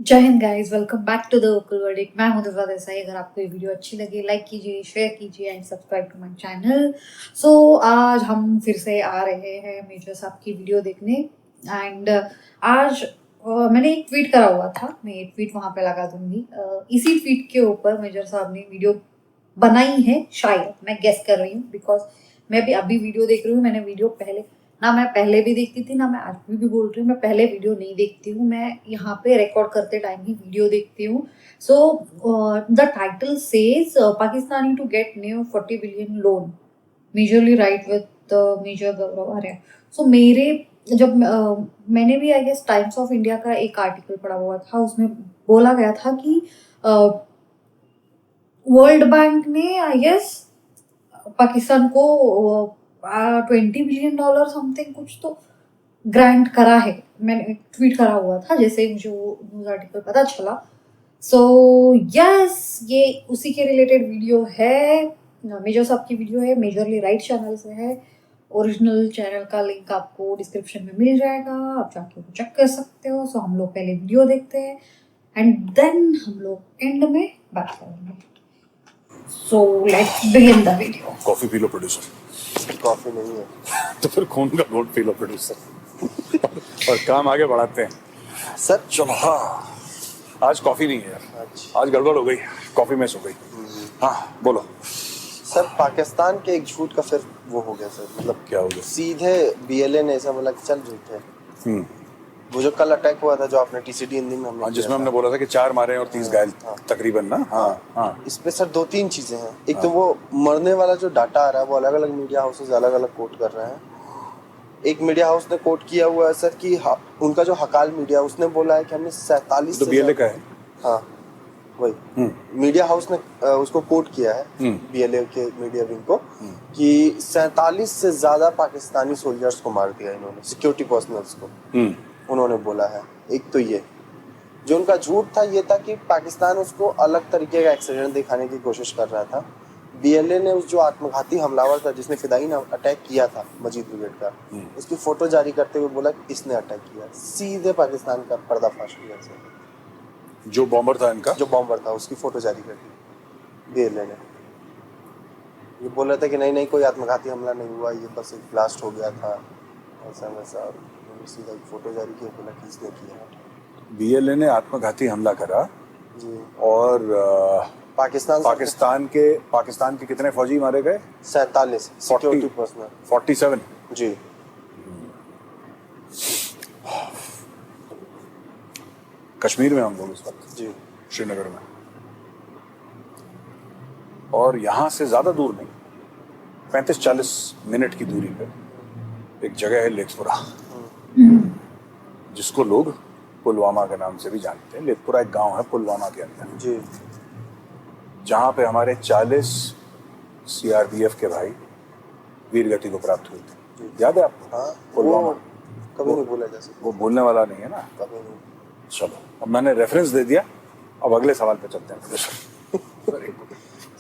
जय हिंद guys, welcome back to the vocal verdict. मैं हूं दिव्या देसाई। अगर आपको ये वीडियो अच्छी लगी लाइक कीजिए, शेयर कीजिए and subscribe to my channel. So आज हम फिर से आ रहे हैं मेजर साहब की वीडियो देखने। एंड आज मैंने एक ट्वीट करा हुआ था, मैं एक ट्वीट वहां पे लगा दूंगी। इसी ट्वीट के ऊपर मेजर साहब ने वीडियो बनाई है, शायद मैं गेस कर रही हूँ, बिकॉज मैं भी अभी वीडियो देख रही हूँ। मैंने वीडियो मैं पहले भी देखती थी ना, मैं आज भी बोल रही हूँ, मैं पहले वीडियो नहीं देखती हूँ। मैं यहाँ पे रिकॉर्ड करते टाइम ही वीडियो देखती हूँ। So the title says Pakistani to get new 40 billion loan, majorly right with Major Gaurav Arya. So मैंने भी I guess times of India का एक आर्टिकल पढ़ा हुआ था, उसमें बोला गया था कि वर्ल्ड बैंक ने आई गेस पाकिस्तान को $20 बिलियन समथिंग कुछ तो ग्रांट करा है। मैंने ट्वीट करा हुआ था जैसे ही मुझे वो न्यूज आर्टिकल पता चला। सो यस, ये उसी के रिलेटेड वीडियो है। मेजर साहब की वीडियो है, मेजरली राइट चैनल से है। ओरिजिनल चैनल का लिंक आपको डिस्क्रिप्शन में मिल जाएगा, आप जाके वो चेक कर सकते हो। सो हम लोग पहले वीडियो देखते हैं एंड देन हम लोग एंड में बात करेंगे। So let's begin the video. Coffee P low producer. Coffee नहीं है तो फिर खून का घोट पी लो प्रोड्यूसर। और काम आगे बढ़ाते हैं सर। चलो। हाँ, आज कॉफी नहीं है यार, अच्छा। आज गड़बड़ हो गई, कॉफी मिस हो गई। हाँ बोलो सर, पाकिस्तान के एक झूठ का फिर वो हो गया सर, मतलब क्या हो गया? सीधे बीएलए ने ऐसा बोला कि चल झूठ है। वो जो कल अटैक हुआ था, जो आपने टीसीडी हिंदी में हमने जिसमें हमने बोला था कि 4 मारे और 30 घायल तकरीबन ना। हाँ हाँ, इस पे सर 2-3 चीजें हैं। एक तो वो मरने वाला जो डाटा आ रहा है वो अलग अलग मीडिया हाउसेस अलग अलग कोट कर रहे हैं। एक मीडिया हाउस ने कोट किया हुआ है सर कि उनका जो हकाल मीडिया, उसने बोला है कि हमने 47 तो बीएलए का है। हाँ वही मीडिया हाउस ने उसको कोट किया है, बीएलए के मीडिया विंग को, कि 47 से ज्यादा पाकिस्तानी सोल्जर्स को मार दिया इन्होंने, सिक्योरिटी पर्सनल्स को उन्होंने बोला है। एक तो ये जो उनका झूठ था, ये था कि पाकिस्तान उसको अलग तरीके का एक्सीडेंट दिखाने की कोशिश कर रहा था। बीएलए ने उस जो आत्मघाती हमलावर था जिसने फिदाई ने अटैक किया था मजीद ब्रिगेड का, उसकी फोटो जारी करते हुए बोला कि इसने अटैक किया। सीधे पाकिस्तान का पर्दाफाश किया सर। जो बॉम्बर था इनका, जो बॉम्बर था उसकी फोटो जारी कर दी बीएलए ने। ये बोल रहा था कि नहीं कोई आत्मघाती हमला नहीं हुआ, ये बस एक ब्लास्ट हो गया था, ऐसा वैसा। सीधा एक फोटो जारी किया, बोला कि इसने किया। बीएलए ने आत्मघाती हमला करा जी। और पाकिस्तान के कितने फौजी मारे गए? 47 सिक्योरिटी पर्सनल। 47 जी। कश्मीर में हम लोग इस वक्त जी श्रीनगर में, और यहाँ से ज्यादा दूर नहीं, 35-40 मिनट की दूरी पे एक जगह है लेथपुरा, जिसको लोग पुलवामा के नाम से भी जानते हैं। लेथपुरा एक गांव है पुलवामा के अंदर जी, जहाँ पे हमारे 40 सीआरपीएफ के भाई वीर गति को प्राप्त हुए थे। याद है आपको? हाँ, पुलवामा कभी नहीं भूला जा सकता, वो भूलने वाला नहीं है ना। कभी नहीं। चलो, अब मैंने रेफरेंस दे दिया, अब अगले सवाल पे चलते हैं।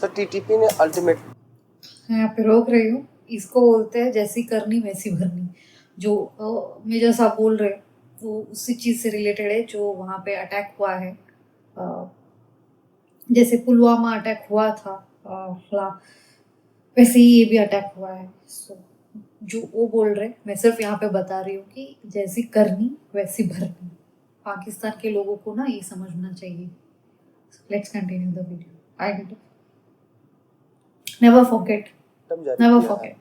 सर, टीटीपी ने अल्टीमेट, यहाँ पे रोक रही हूँ, इसको बोलते हैं जैसी करनी वैसी भरनी। जो मेजर साहब बोल रहे हैं वो उसी चीज से रिलेटेड है जो वहाँ पे अटैक हुआ है। जैसे पुलवामा अटैक हुआ था, वैसे ही ये भी अटैक हुआ है। सो जो वो बोल रहे, मैं सिर्फ यहाँ पे बता रही हूँ कि जैसी करनी वैसी भरनी। पाकिस्तान के लोगों को ना ये समझना चाहिए। Let's continue the video. I never forget, never forget.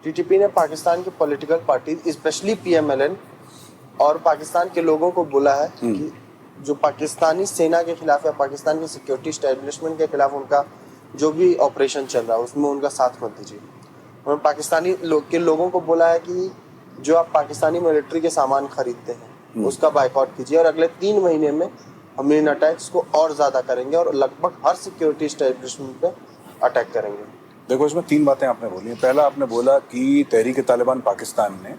TTP ने पाकिस्तान की पॉलिटिकल पार्टी स्पेशली पीएमएलएन और पाकिस्तान के लोगों को बोला है कि जो पाकिस्तानी सेना के खिलाफ या पाकिस्तान की सिक्योरिटी एस्टेब्लिशमेंट के खिलाफ उनका जो भी ऑपरेशन चल रहा है उसमें उनका साथ मत दीजिए। उन्होंने पाकिस्तानी लोगों को बोला है कि जो आप पाकिस्तानी मिलिट्री के सामान खरीदते हैं उसका बायकॉट कीजिए, और अगले 3 महीने में हम इन अटैक्स को और ज्यादा करेंगे और लगभग हर सिक्योरिटी एस्टेब्लिशमेंट पे अटैक करेंगे। देखो, इसमें 3 बातें आपने बोली हैं। पहला, आपने बोला कि तहरीक तालिबान पाकिस्तान ने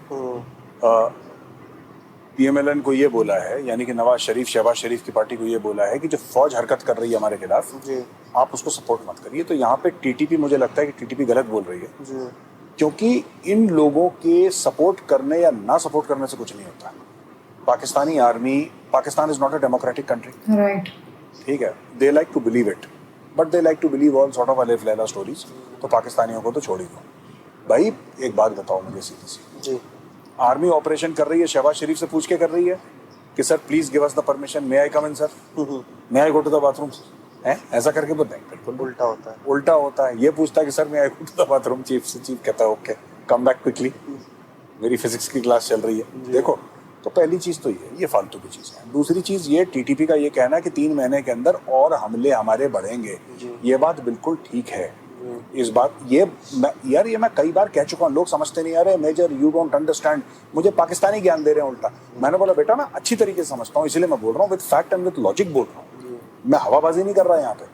पीएमएलएन को ये बोला है, यानी कि नवाज शरीफ, शहबाज शरीफ की पार्टी को ये बोला है कि जो फौज हरकत कर रही है हमारे खिलाफ जी, आप उसको सपोर्ट मत करिए। तो यहाँ पे टीटीपी, मुझे लगता है कि टीटीपी गलत बोल रही है जी। क्योंकि इन लोगों के सपोर्ट करने या ना सपोर्ट करने से कुछ नहीं होता। Pakistani army Pakistan is not a democratic country, right. ठीक है. They like to believe it, but they like to believe all sort of Alif Laila stories. तो पाकिस्तानियों को तो छोड़ ही दो भाई. एक बात बताओ मुझे सीधी सी, जी आर्मी ऑपरेशन कर रही है, शहबाज शरीफ से पूछ के कर रही है कि sir please give us the permission, may I come in sir, may I go to the bathroom, है ऐसा करके बोलते हैं? बिल्कुल उल्टा होता है. उल्टा होता है. ये पूछता है कि sir may I go to the bathroom, chief से चीफ कहता है ओके कम बैक क्विकली, मेरी फिजिक्स की क्लास चल रही है. देखो, तो पहली चीज तो ये फालतू की चीज है. दूसरी चीज ये टीटीपी का ये कहना है कि 3 महीने के अंदर और हमले हमारे बढ़ेंगे, ये बात बिल्कुल ठीक है. इस बात ये मैं कई बार कह चुका हूँ, लोग समझते नहीं. अरे मेजर यू डोंट अंडरस्टैंड, मुझे पाकिस्तानी ज्ञान दे रहे हैं उल्टा. मैंने बोला बेटा मैं अच्छी तरीके से समझता हूँ, इसलिए मैं बोल रहा हूँ with fact and with logic बोल रहा हूँ. मैं हवाबाजी नहीं कर रहा यहाँ पे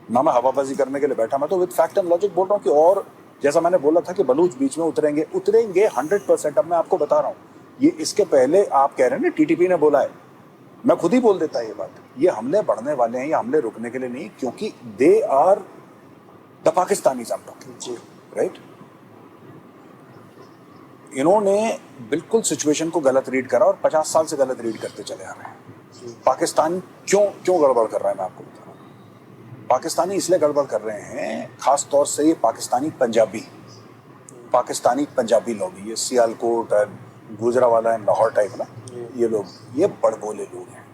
ना, मैं हवाबाजी करने के लिए बैठा, मैं तो विद फैक्ट एंड लॉजिक बोल रहा हूँ कि और जैसा मैंने बोला था कि बलूच बीच में उतरेंगे 100%. अब मैं आपको बता रहा हूँ, ये इसके पहले आप कह रहे हैं ना टीटीपी ने बोला है, मैं खुद ही बोल देता है ये बात. ये हमले बढ़ने वाले हैं, ये हमले रुकने के लिए नहीं, क्योंकि they are the Pakistanis, I am talking, right. इन्होंने बिल्कुल सिचुएशन को गलत रीड करा और 50 साल से गलत रीड करते चले आ रहे हैं. पाकिस्तान क्यों गड़बड़ कर रहा है मैं आपको बता रहा हूँ. पाकिस्तानी इसलिए गड़बड़ कर रहे हैं, खास तौर से ये पाकिस्तानी पंजाबी लोग, ये सियालकोट और गुजरावाला एंड लाहौर टाइप ना, ये लोग, ये बड़बोले लोग हैं.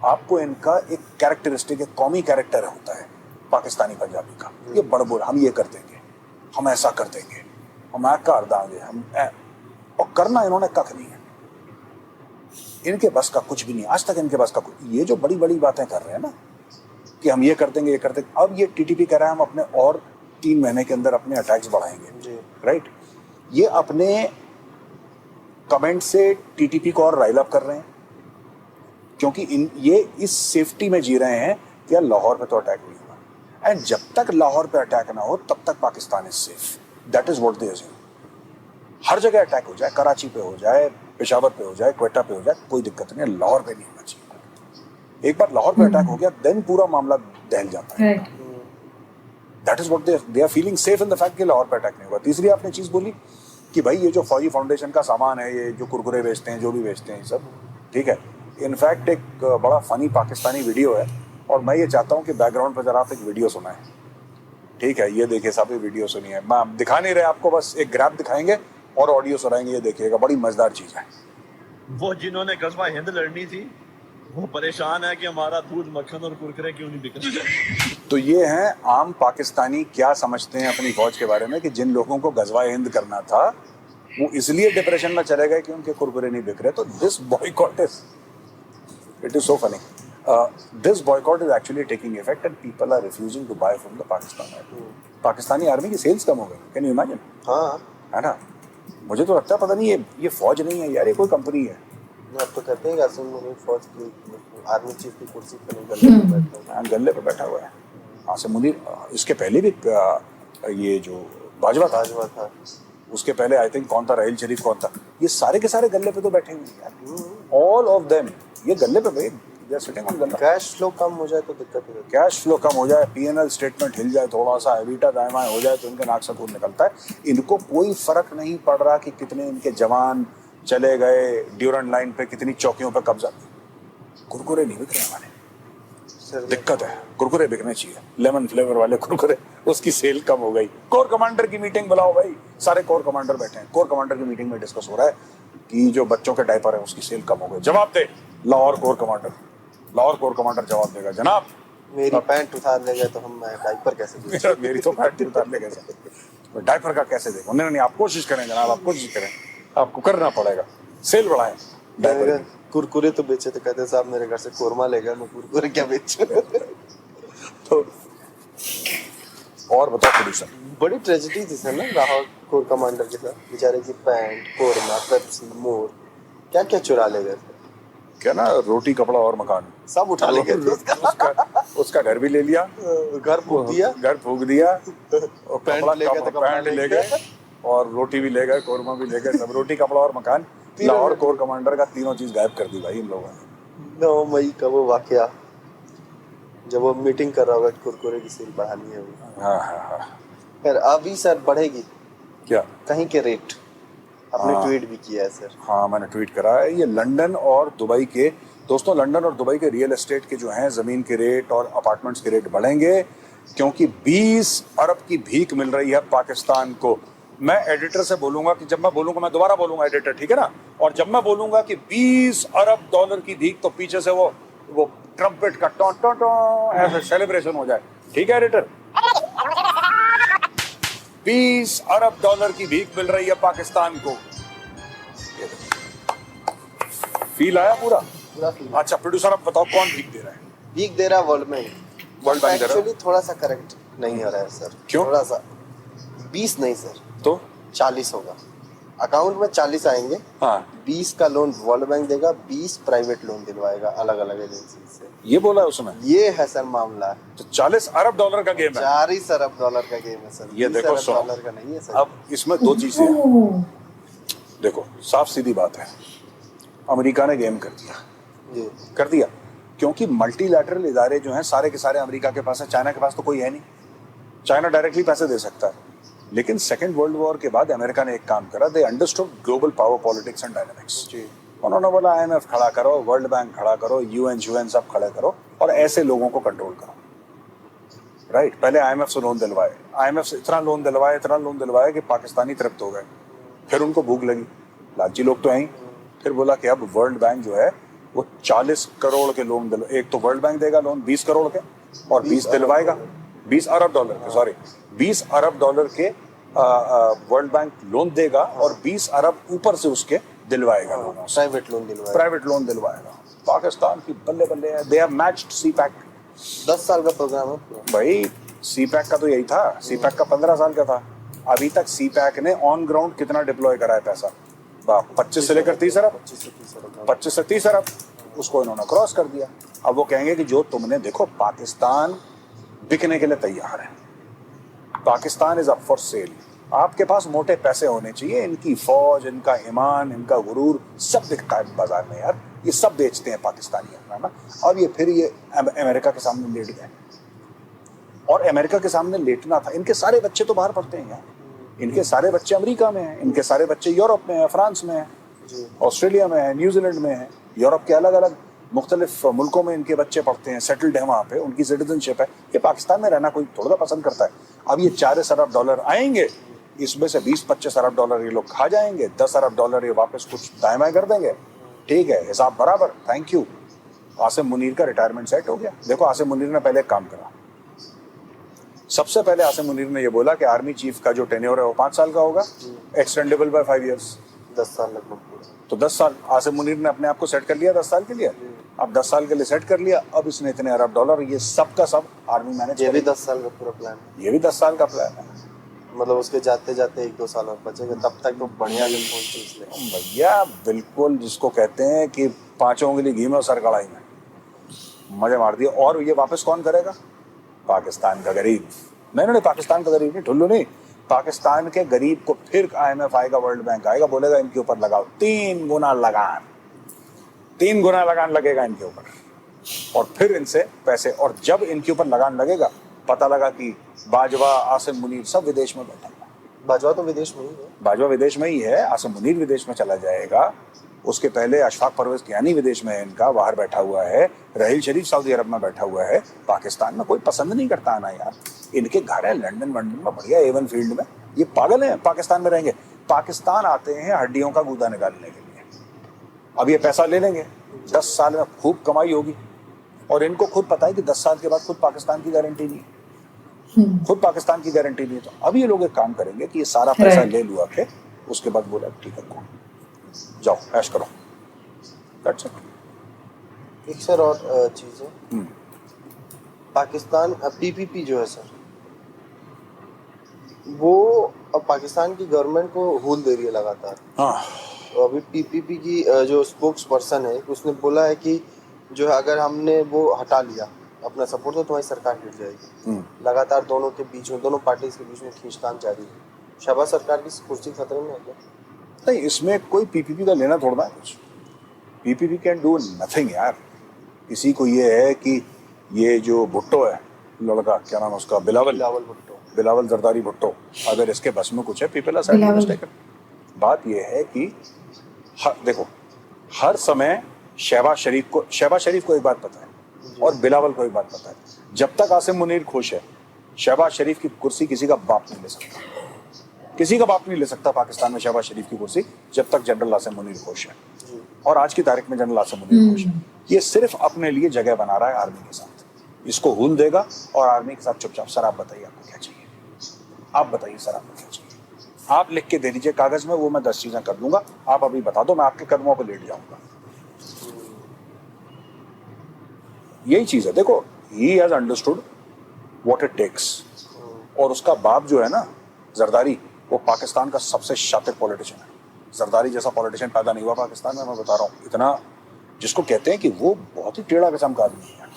आपको इनका एक कैरेक्टरिस्टिक, एक कौमी कैरेक्टर होता है पाकिस्तानी पंजाबी का. ये बड़बोल, हम ये कर देंगे, हम ऐसा कर देंगे, हम कर देंगे, और करना इन्होंने कख नहीं है. इनके बस का कुछ भी नहीं, आज तक इनके बस का कुछ. ये जो बड़ी बड़ी बातें कर रहे हैं ना कि हम ये कर देंगे, ये कर देंगे, अब ये टीटीपी कह रहा है हम अपने और 3 महीने के अंदर अपने अटैक्स बढ़ाएंगे, राइट. ये अपने कमेंट से टीटीपी को और राइल अप कर रहे हैं, क्योंकि ये इस सेफ्टी में जी रहे हैं कि यार लाहौर पे तो अटैक नहीं होगा, एंड जब तक लाहौर पे अटैक ना हो तब तक Pakistan is safe. That is what they assume. हर जगह अटैक हो जाए, कराची पे हो जाए, पेशावर पे हो जाए, क्वेटा पे हो जाए, कोई दिक्कत नहीं है, लाहौर पे नहीं होना चाहिए. एक बार लाहौर पे अटैक हो गया देन पूरा मामला दहल जाता है. That is what they are feeling safe in the fact कि लाहौर पे अटैक नहीं होगा. तीसरी आपने चीज बोली कि भाई ये जो फौजी फाउंडेशन का सामान है, ये जो कुरकुरे बेचते हैं, जो भी बेचते हैं, ये सब ठीक है. इनफैक्ट एक बड़ा फनी पाकिस्तानी वीडियो है, और मैं ये चाहता हूँ कि बैकग्राउंड पर जरा आप एक वीडियो सुनाएं, ठीक है. ये देखिए साहब, ये वीडियो सुनिए. मैं दिखा नहीं रहे आपको, बस एक ग्रैब दिखाएंगे और ऑडियो सुनाएंगे. ये देखिएगा, बड़ी मजेदार चीज है. वो जिन्होंने गज़वा हिंद लड़नी थी वो परेशान है कि हमारा दूध, मक्खन और कुरकुरे क्यों नहीं बिक रहे. तो ये हैं आम पाकिस्तानी क्या समझते हैं अपनी फौज के बारे में, कि जिन लोगों को गज़वा हिंद करना था वो इसलिए डिप्रेशन में चले गए कि उनके कुरकुरे नहीं बिक रहे. तो this boycott is, it is so funny. This boycott is actually taking effect and people are refusing to buy from the Pakistan. Pakistani army की सेल्स कम हो गई. Can you imagine? हाँ, है ना. मुझे तो लगता है पता नहीं ये फौज नहीं है यार, ये कोई कंपनी है. आप तो कहते हैं कि आसिम मुनीर फौज की आर्मी चीफ की कुर्सी पर नहीं, गले पे बैठा है. गले पे बैठा हुआ है आसिम मुनीर. इसके पहले भी ये जो बाजवा था, उसके पहले आई थिंक कौन था, राहिल शरीफ कौन था, ये सारे के सारे गले पे तो बैठे हुए हैं यार. ऑल ऑफ देम ये गले पे भाई, दे आर सिटिंग ऑन गल्ला. कैश फ्लो कम हो जाए तो दिक्कत हो जाती कैश फ्लो कम हो जाए, पीएनएल स्टेटमेंट हिल जाए थोड़ा सा, एविटा दाएं बाएं हो जाए तो इनके नाक से खून निकलता है. इनको कोई फर्क नहीं पड़ रहा कि कितने इनके जवान चले गए ड्यूरन लाइन पे, कितनी चौकियों पे कब्जा. कुरकुरे नहीं बिक रहे हमारे, दिक्कत है. कुरकुरे बिकने चाहिए, लेमन फ्लेवर वाले कुरकुरे. उसकी सेल कम हो गई. कोर कमांडर की मीटिंग बुलाओ भाई, सारे कोर कमांडर बैठे हैं. कोर कमांडर की मीटिंग में डिस्कस हो रहा है कि जो बच्चों के डायपर है उसकी सेल कम हो गई. जवाब दे लाहौर कोर कमांडर जवाब देगा, जनाब मेरी पैंट उतार ले गए तो हम डायपर कैसे बेचें? मेरी तो पैंट उतार ले गए, डायपर का कैसे देगा. उन्होंने नहीं, आप कोशिश करें जनाब, आप कोशिश करें, आपको करना पड़ेगा, सेल बढ़ाएं. डायपर कुरकुरे तो बेचे तो कहते साहब मेरे घर से कोरमा ले गया, मैं कुरकुरे क्या बेचूं? तो और बताओ प्रोड्यूसर. बड़ी ट्रेजेडी थी सर ना लाहौर कोर कमांडर के साथ. बेचारे की पैंट, कोरमा, पेप्सी, मोर, क्या क्या चुरा ले गए. क्या ना, रोटी कपड़ा और मकान सब उठा ले गए. उसका घर भी ले लिया, घर फूक दिया, और पैंट ले गए, पैंट ले गए, और रोटी भी ले गए, कोरमा भी ले गए, सब रोटी कपड़ा और मकान. लाहौर कोर कमांडर का तीनों चीज गायब कर दी भाई इन लोगों ने. 9 मई का वो वाकया जब वो मीटिंग कर रहा होगा कुरकुरे की सेल बढ़ानी है. हाँ. फिर अभी सर बढ़ेगी क्या कहीं के रेट? आपने ट्वीट भी किया है सर. हाँ मैंने ट्वीट करा है. ये लंदन और दुबई के दोस्तों लंदन और दुबई के रियल एस्टेट के जो हैं ज़मीन के रेट और अपार्टमेंट्स के रेट बढ़ेंगे क्योंकि 20 अरब की भीख मिल रही है पाकिस्तान को। मैं एडिटर से बोलूंगा कि जब मैं बोलूंगा, मैं दोबारा बोलूंगा एडिटर, ठीक है ना, और जब मैं बोलूंगा कि 20 अरब डॉलर की भीख तो पीछे से वो ट्रम्पेट का टॉ टॉ टॉ ऐसे सेलिब्रेशन हो जाए, ठीक है एडिटर। 20 अरब डॉलर की भीख मिल रही है पाकिस्तान को। फील आया पूरा? फील। अच्छा प्रोड्यूसर अब बताओ कौन भीख दे रहा है? भीख दे रहा वर्ल्ड बैंक। वर्ल्ड बैंक दे रहा है? एक्चुअली थोड़ा सा करेक्ट नहीं हो रहा है सर। क्यों? थोड़ा सा 20 नहीं सर, तो 40 होगा। अकाउंट में 40 आएंगे, हाँ 20 का लोन वर्ल्ड बैंक देगा, 20 प्राइवेट लोन दिलवाएगा अलग अलग एजेंसी से। ये बोला है उसने। ये है सर मामला। तो 40 अरब डॉलर का गेम है। 40 अरब डॉलर का गेम है सर। ये 20 देखो अरब सुनो, डॉलर का नहीं है सर। अब इसमें दो चीजें हैं। ओह, देखो साफ सीधी बात है, अमेरिका ने गेम कर दिया, जी कर दिया, क्योंकि मल्टीलैटरल इदारे जो हैं सारे के सारे अमेरिका के पास है, चाइना के पास तो कोई है नहीं। चाइना डायरेक्टली पैसे दे सकता है, लेकिन सेकेंड वर्ल्ड वॉर के बाद अमेरिका ने एक काम करा, they understood global power politics and dynamics. जी उन्होंने बोला IMF खड़ा करो, वर्ल्ड बैंक खड़ा करो, UN सब खड़े करो और ऐसे लोगों को कंट्रोल करो। राइट, पहले IMF से लोन दिलवाए, IMF से इतना लोन दिलवाए कि पाकिस्तानी तृप्त हो गए। फिर उनको भूख लगी, लालची लोग तो हैं ही। फिर बोला कि अब वर्ल्ड बैंक जो है वो 40 करोड़ के लोन दिलवा, एक तो वर्ल्ड बैंक देगा लोन 20 करोड़ के और 20 दिलवाएगा, 20 अरब डॉलर के, सॉरी 20 अरब डॉलर के वर्ल्ड बैंक लोन देगा और 20 अरब ऊपर से उसके दिलवाएगा लोन, प्राइवेट लोन दिलवाएगा। पाकिस्तान की बल्ले बल्ले है, दे हैव मैच्ड CPEC। 10 साल का प्रोग्राम है भाई। CPEC का तो यही था, CPEC का 15 साल का था। अभी तक CPEC ने ऑन ग्राउंड कितना डिप्लॉय करा है पैसा? 25 से लेकर 30 अरब, 25 से 30 अरब उसको इन्होंने क्रॉस कर दिया। अब वो कहेंगे कि जो तुमने, देखो पाकिस्तान बिकने के लिए तैयार है, Pakistan is up for sale. आपके पास मोटे पैसे होने चाहिए, इनकी फौज, इनका ईमान, इनका गुरूर सब दिखता है बाजार में यार, ये सब बेचते हैं पाकिस्तानी, है ना। अब ये फिर ये अमेरिका के सामने लेट गए, और अमेरिका के सामने लेटना था। इनके सारे बच्चे तो बाहर पढ़ते हैं यार, इनके सारे बच्चे अमेरिका में हैं, इनके सारे बच्चे यूरोप में हैं, फ्रांस में हैं, ऑस्ट्रेलिया में है, न्यूजीलैंड में है, यूरोप के अलग अलग मुख्तलिफ मुल्कों में इनके बच्चे पढ़ते हैं, सेटल्ड है वहाँ पे, उनकी सिटीजनशिप है। ये पाकिस्तान में रहना कोई थोड़ा पसंद करता है। अब ये 40 अरब डॉलर आएंगे, इसमें से 20-25 अरब डॉलर ये लोग खा जाएंगे, 10 अरब डॉलर ये वापस कुछ दाएं बाएं कर देंगे, ठीक है, हिसाब बराबर, थैंक यू। आसिम मुनीर का रिटायरमेंट सेट हो गया। देखो आसिम मुनीर ने पहले एक काम करा, सबसे पहले आसिम मुनीर ने ये बोला कि आर्मी चीफ का जो टेन्योर है वो 5 साल का होगा, एक्सटेंडेबल बाय 5 ईयर्स, 10 साल लगभग पूरा। तो 10 साल आसिम मुनीर ने अपने आप को सेट कर लिया 10 साल के लिए। अब 10 साल के लिए सेट कर लिया, अब इसने इतने अरब डॉलर, ये सब का सब आर्मी मैनेज, ये भी 10 साल का पूरा प्लान है। ये भी 10 साल का प्लान है। मतलब उसके जाते जाते 1-2 साल और बचेगा, तब तक तो बढ़िया चीज ले भैया बिल्कुल, जिसको कहते हैं कि 5 उंगली घी में और सर कढ़ाई में, मजे मार दिए। और ये वापस कौन करेगा? पाकिस्तान का गरीब। नहीं, पाकिस्तान का गरीब नहीं, ठुल्लू नहीं, पाकिस्तान के गरीब को फिर IMF आएगा, वर्ल्ड बैंक आएगा, बोलेगा इनके ऊपर लगाओ 3 गुना लगान, 3 गुना लगान लगेगा इनके ऊपर, और फिर इनसे पैसे। और जब इनके ऊपर लगान लगेगा, पता लगा कि बाजवा, आसिम मुनीर सब विदेश में बैठा है। बाजवा तो विदेश में ही है, बाजवा विदेश में ही है, आसिम मुनीर विदेश में चला जाएगा। उसके पहले अशफाक परवेज कियानी विदेश में है, इनका बाहर बैठा हुआ है। रहील शरीफ सऊदी अरब में बैठा हुआ है। पाकिस्तान में कोई पसंद नहीं करता आना यार, इनके घर है लंदन में बढ़िया A1 फील्ड में, ये पागल हैं पाकिस्तान में रहेंगे। पाकिस्तान आते हैं हड्डियों का गूदा निकालने के लिए। अब ये पैसा ले लेंगे, 10 साल में खूब कमाई होगी, और इनको खुद पता है कि 10 साल के बाद खुद पाकिस्तान की गारंटी नहीं है, खुद पाकिस्तान की गारंटी नहीं है। तो अब ये लोग एक काम करेंगे कि ये सारा पैसा ले लुआ के उसके बाद बोला ठीक है जाओ ऐश करो। That's it. एक सर और चीज है, पाकिस्तान PPP जो है सर, वो अब पाकिस्तान की गवर्नमेंट को हुल दे रही है लगातार। हाँ, तो अभी PPP की जो स्पोक्स पर्सन है उसने बोला है कि जो है अगर हमने वो हटा लिया अपना सपोर्ट तो तुम्हारी सरकार गिर जाएगी। लगातार दोनों के बीच में, दोनों पार्टीज के बीच में खींचतान जारी है। शहबाज सरकार की कुर्सी खतरे में है क्या? नहीं, इसमें कोई PPP का लेना थोड़ा है कुछ। PPP कैन डू नथिंग यार। किसी को ये है कि ये जो भुट्टो है लड़का, क्या नाम है उसका, बिलावल जरदारी भुट्टो, अगर इसके बस में कुछ है, पीपल आर साइड। बात ये है कि देखो हर समय शहबाज शरीफ को एक बात पता है और बिलावल को एक बात पता है, जब तक आसिम मुनीर खुश है शहबाज शरीफ की कुर्सी किसी का बाप नहीं ले सकता, किसी का बाप नहीं ले सकता पाकिस्तान में शहबाज शरीफ की कुर्सी, जब तक जनरल आसिम मुनीर खुश है। और आज की तारीख में जनरल आसिम मुनीर खुश है, ये सिर्फ अपने लिए जगह बना रहा है आर्मी के साथ, इसको हुल देगा और आर्मी के साथ चुपचाप। सर आप बताइए आपको क्या चाहिए, आप बताइए सर आपको क्या चाहिए, आप लिख के दे दीजिए कागज में, वो मैं 10 चीजें कर दूंगा, आप अभी बता दो, मैं आपके कदमों पर लेट जाऊंगा। यही चीज है, देखो he has understood what it takes. और उसका बाप जो है ना जरदारी, वो पाकिस्तान का सबसे शातिर पॉलिटिशियन है। जरदारी जैसा पॉलिटिशियन पैदा नहीं हुआ पाकिस्तान में, मैं बता रहा हूँ। इतना जिसको कहते हैं कि वो बहुत ही टेढ़ा किस्म का आदमी है,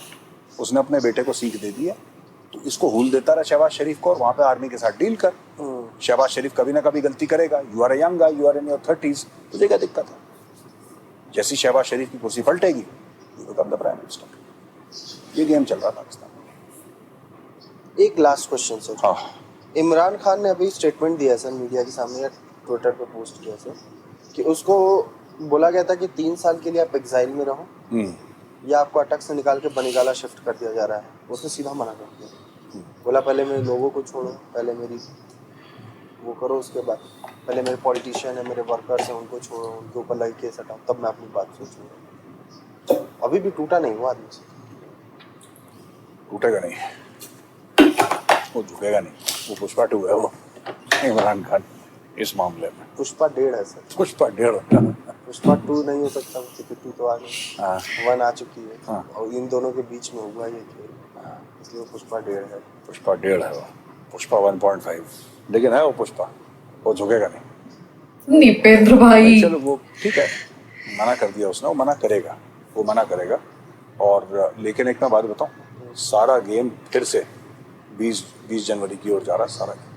उसने अपने बेटे को सीख दे दी है, तो इसको हुल देता रहा शहबाज शरीफ को और वहां पे आर्मी के साथ डील कर। शहबाज शरीफ कभी ना कभी गलती करेगा, you are a young guy, you are in your 30s, तुझे क्या दिक्कत है? जैसी शहबाज शरीफ की कुर्सी पलटेगी you become the prime minister. ये गेम चल रहा है पाकिस्तान में। एक लास्ट क्वेश्चन सर। हाँ, इमरान खान ने अभी स्टेटमेंट दिया सर मीडिया के सामने या ट्विटर पे पोस्ट किया सर कि उसको बोला गया था कि 3 साल के लिए आप एग्जाइल में रहो या आपको अटक से निकाल के बनिगाला शिफ्ट कर दिया जा रहा है। उसने सीधा मना कर दिया, बोला पहले मेरे लोगों को छोड़ो, पहले मेरी वो करो, उसके बाद पहले मेरे पॉलिटिशियन है, मेरे वर्कर्स हैं, उनको छोड़ो, उनके ऊपर लगे केस हटाओ, तब मैं अपनी बात सोचूंगा। अभी भी टूटा नहीं हुआ आदमी से। टूटेगा नहीं, वो झुकेगा नहीं, वो पुष्पा 2 है वो इमरान खान इस मामले में। पुष्पा 1.5 है सर, पुष्पा 1.5 पुष्पा 2 नहीं हो सकता क्योंकि 2 तो आ गई, हाँ 1 आ चुकी है। हाँ। और इन दोनों के बीच में हुआ ये खेल, इसलिए वो पुष्पा 1.5 है। पुष्पा 1.5 है वो, पुष्पा 1.5, लेकिन है वो पुष्पा, वो झुकेगा नहीं। निपेंद्र भाई चलो वो ठीक है, मना कर दिया उसने, वो मना करेगा, वो मना करेगा। और लेकिन एक मैं बात बताऊं, सारा गेम फिर से 20 जनवरी की ओर जा रहा है सारा गेम।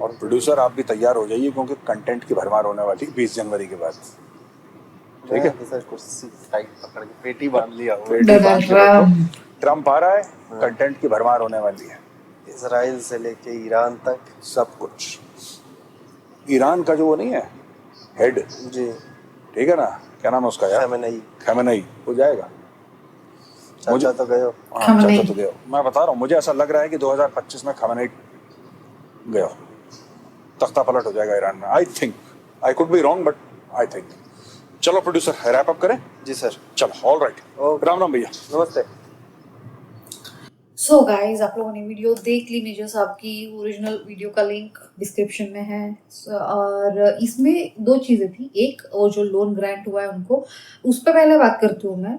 और प्रोड्यूसर आप भी तैयार हो जाइए क्योंकि कंटेंट की भरमार होने वाली 20 जनवरी के बाद। ठीक है, सर कुर्सी टाइट पकड़ के पेटी बांध लिया वो। पेटी बांध के रखो, ट्रम्प आ रहा है, कंटेंट की भरमार होने वाली है। इजराइल से लेके ईरान तक सब कुछ। ईरान का जो वो नहीं है हेड, जी, ठीक है ना, क्या नाम है उसका यार, खमेनेई, वो जाएगा। चाचा तो गए हो। हाँ, चाचा तो गए। मैं बता रहा हूँ, मुझे ऐसा लग रहा है कि 2025 में खमेनेई गया, तख्ता पलट हो जाएगा ईरान में। I think, I could be wrong but I think. चलो प्रोड्यूसर रैप अप करें। जी सर। चलो, ऑल राइट, राम राम भैया, नमस्ते। सो गाइज, आप लोगों ने वीडियो देख ली मेजर साहब की। ओरिजिनल वीडियो का लिंक डिस्क्रिप्शन में है। और इसमें 2 चीज़ें थी, एक वो जो लोन ग्रांट हुआ है उनको, उस पर पहले बात करती हूँ मैं।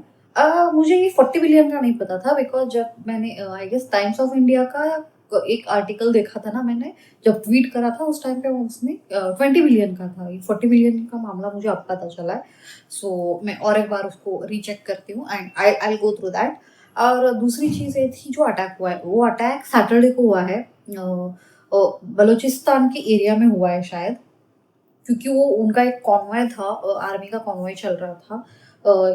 मुझे ये 40 बिलियन का नहीं पता था, बिकॉज जब मैंने I guess times of India का एक आर्टिकल देखा था ना, मैंने जब ट्वीट करा था उस टाइम पे उसमें 20 बिलियन का था। 40 बिलियन का मामला मुझे अब पता चला है। सो मैं और एक बार उसको रीचेक करती हूँ and I go through that. और दूसरी चीज़ ये थी, जो अटैक हुआ है वो अटैक सैटरडे को हुआ है, बलूचिस्तान के एरिया में हुआ है शायद, क्योंकि वो उनका एक कॉन्वॉय था, आर्मी का कॉन्वॉय चल रहा था।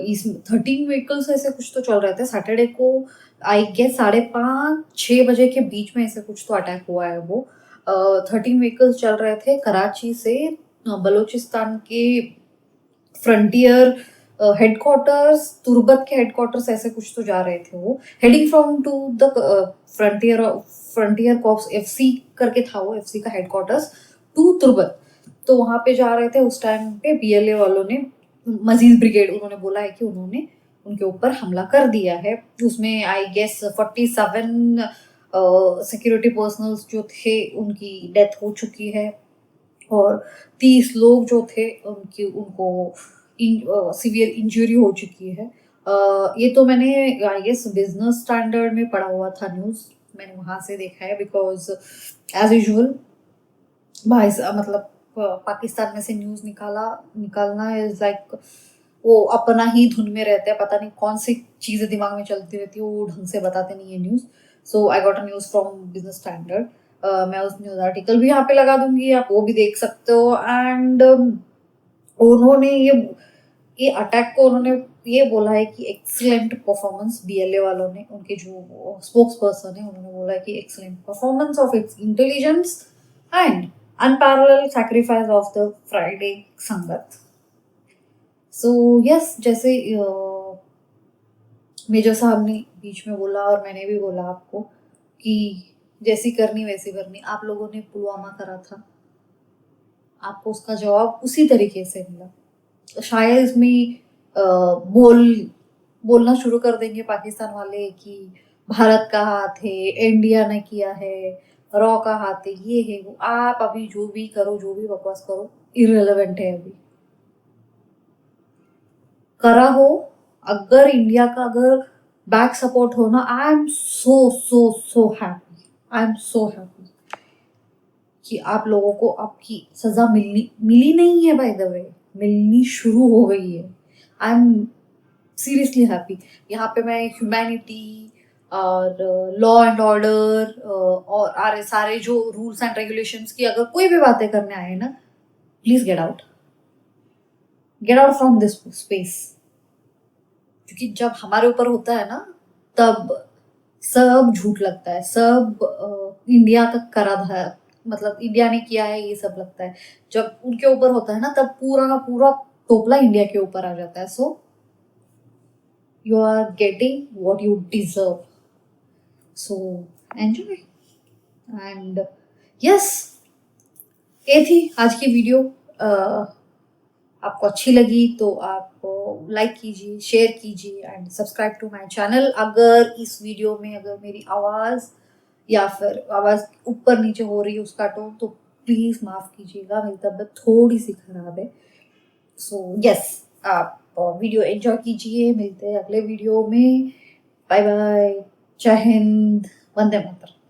इस 13 व्हीकल्स ऐसे कुछ तो चल रहे थे सैटरडे को, आई गेस 5:30-6 बजे के बीच में ऐसे कुछ तो अटैक हुआ है वो। 13 व्हीकल्स चल रहे थे कराची से बलूचिस्तान के फ्रंटियर हेडक्वार्टर्स, तुर्बत के हेडक्वार्टर्स ऐसे कुछ तो जा रहे थे वो, heading from to the frontier corps, FC करके था वो, FC का हेडक्वार्टर्स टू तुर्बत। तो वहाँ पे जा रहे थे उस टाइम पे BLA वालों ने, मजीद ब्रिगेड, उन्होंने बोला है कि उन्होंने उनके ऊपर हमला कर दिया है। उसमें आई गेस 47 सिक्योरिटी पर्सनल्स जो थे उनकी डेथ हो चुकी है और 30 लोग जो थे उनको सीवियर इंजरी हो चुकी है। ये तो मैंने आई गेस बिजनेस स्टैंडर्ड में पढ़ा हुआ था न्यूज़, मैंने वहाँ से देखा है। बिकॉज एज यूजुअल भाई मतलब पाकिस्तान में से न्यूज़ निकालना इज लाइक, वो अपना ही धुन में रहते हैं, पता नहीं कौन सी चीज़ें दिमाग में चलती रहती है, वो ढंग से बताते नहीं है news. So I got a news from business standard. मैं उस न्यूज़ आर्टिकल भी यहाँ पे लगा दूंगी, आप वो भी देख सकते हो। एंड उन्होंने ये अटैक को उन्होंने ये बोला है कि एक्सीलेंट परफॉर्मेंस BLA वालों ने, उनके जो स्पोक्स पर्सन है उन्होंने बोला है कि excellent performance of its intelligence and unparalleled sacrifice of the Friday संगत। सो यस, जैसे मेजर साहब ने बीच में बोला और मैंने भी बोला आपको कि जैसी करनी वैसी भरनी। आप लोगों ने पुलवामा करा था, आपको उसका जवाब उसी तरीके से मिला। शायद इसमें बोलना शुरू कर देंगे पाकिस्तान वाले कि भारत का हाथ है, इंडिया ने किया है, रॉ का हाथ है, ये है वो। आप अभी जो भी करो, जो भी बकवास करो, इररिलेवेंट है। अभी करा हो, अगर इंडिया का अगर बैक सपोर्ट हो ना, I am so so so happy, I am so happy कि आप लोगों को आपकी सजा मिली नहीं है, बाय द वे मिलनी शुरू हो गई है। I am seriously happy. यहाँ पे मैं ह्यूमैनिटी और लॉ एंड ऑर्डर और सारे जो रूल्स एंड रेगुलेशंस की अगर कोई भी बातें करने आए ना, please get out from this space. क्योंकि जब हमारे ऊपर होता है ना, तब सब झूठ लगता है, सब इंडिया का करा था, मतलब इंडिया ने किया है, ये सब लगता है। जब उनके ऊपर होता है ना, तब पूरा का पूरा टोपला इंडिया के ऊपर आ जाता है। So you are getting what you deserve, so enjoy. And yes, ये थी आज की वीडियो। आपको अच्छी लगी तो आप लाइक कीजिए, शेयर कीजिए and subscribe to my channel. अगर इस वीडियो में अगर मेरी आवाज़ या फिर आवाज़ ऊपर नीचे हो रही है उसका टोन, तो प्लीज़ माफ़ कीजिएगा, मेरी तबीयत थोड़ी सी खराब है। सो यस, आप वीडियो एंजॉय कीजिए। मिलते हैं अगले वीडियो में। बाय बाय, जय हिंद, वंदे मातरम।